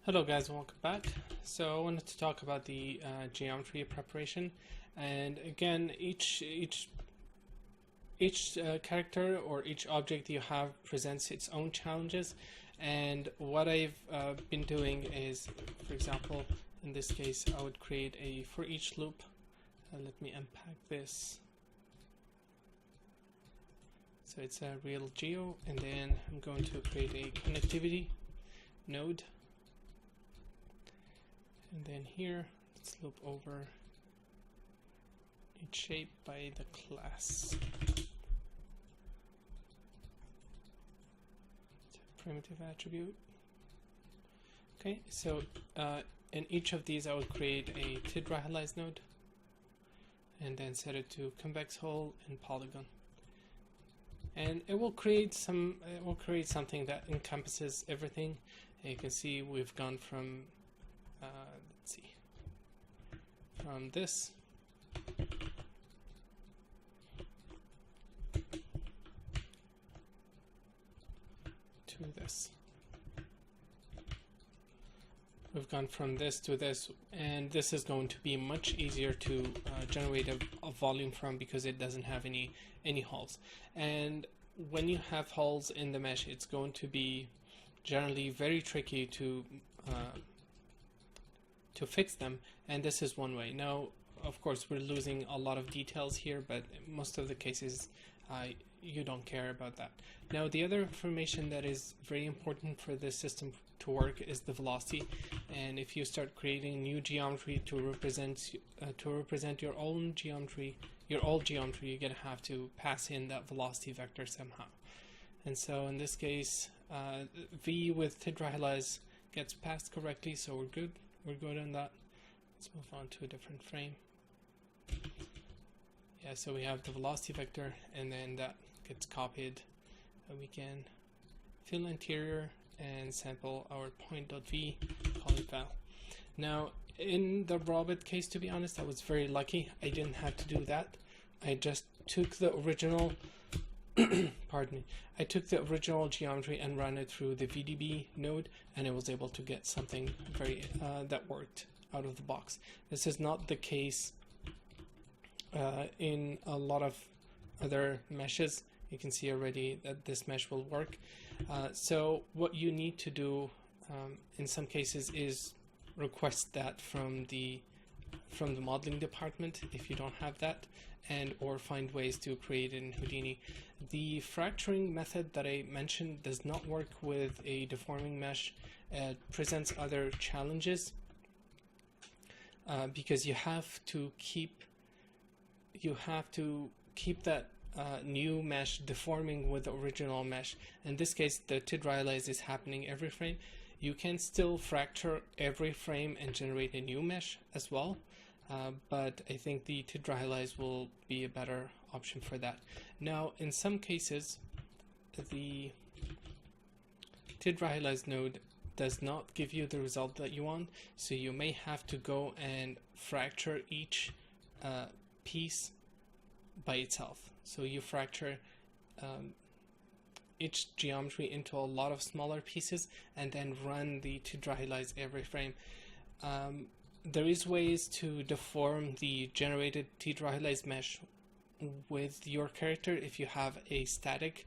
Hello guys, welcome back. So I wanted to talk about the geometry preparation, and again each character or each object you have presents its own challenges, and what I've been doing is, for example, in this case I would create a for each loop. Let me unpack this. So it's a real geo, and then I'm going to create a connectivity node. And then here, let's loop over each shape by the class. It's a primitive attribute. Okay, so in each of these I would create a tidrealize node and then set it to convex hull and polygon. And it will create something that encompasses everything. And you can see we've gone from let's see, from this to this. We've gone from this to this, and this is going to be much easier to generate a volume from because it doesn't have any hulls. And when you have hulls in the mesh, it's going to be generally very tricky to fix them, and this is one way. Now, of course, we're losing a lot of details here, but most of the cases you don't care about that. Now, the other information that is very important for this system to work is the velocity, and if you start creating new geometry to represent your own geometry, your old geometry, you're gonna have to pass in that velocity vector somehow. And so in this case, v with tidrealize gets passed correctly, so we're good. We're good on that. Let's move on to a different frame. Yeah, so we have the velocity vector, and then that gets copied. We can fill interior and sample our point.v, call it val. Now, in the robot case, to be honest, I was very lucky. I didn't have to do that. I just took the original pardon me, I took the original geometry and ran it through the VDB node, and I was able to get something very that worked out of the box. This is not the case in a lot of other meshes. You can see already that this mesh will work. So what you need to do in some cases is request that from the modeling department if you don't have that, and or find ways to create it in Houdini. The fracturing method that I mentioned does not work with a deforming mesh. It presents other challenges because you have to keep that new mesh deforming with the original mesh. In this case, the tidrealize is happening every frame. You can still fracture every frame and generate a new mesh as well, but I think the tidrealize will be a better option for that. Now, in some cases, the tidrealize node does not give you the result that you want, so you may have to go and fracture each piece by itself. So you fracture each geometry into a lot of smaller pieces and then run the tidrealize every frame. There is ways to deform the generated tidrealize mesh with your character if you have a static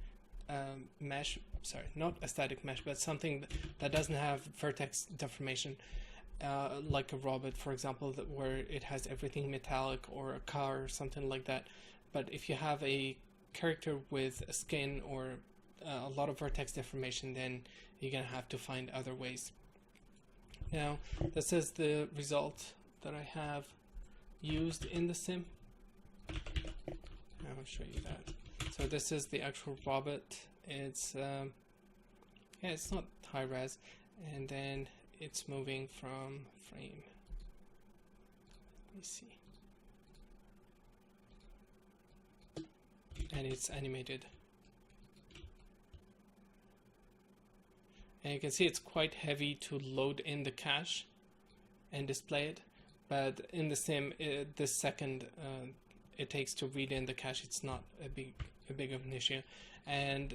mesh, sorry, not a static mesh, but something that doesn't have vertex deformation, like a robot, for example, where it has everything metallic, or a car or something like that. But if you have a character with a skin or a lot of vertex deformation, then you're gonna have to find other ways. Now, this is the result that I have used in the sim. I'll show you that. So this is the actual robot. It's yeah, it's not high res, and then it's moving from frame. Let me see. And it's animated. And you can see it's quite heavy to load in the cache and display it, but in the sim, this second it takes to read in the cache, it's not a big of an issue. And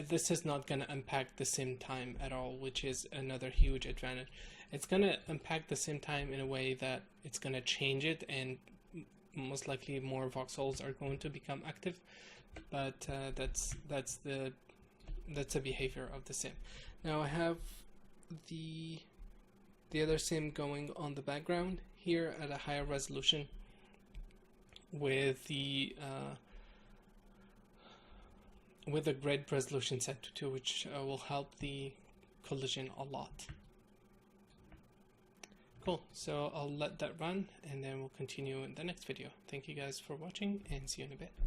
this is not going to impact the sim time at all, which is another huge advantage. It's going to impact the sim time in a way that it's going to change it, and most likely more voxels are going to become active, but that's the behavior of the sim. Now I have the other sim going on the background here at a higher resolution with the grid resolution set to 2, which will help the collision a lot. Cool, so I'll let that run and then we'll continue in the next video. Thank you guys for watching and see you in a bit.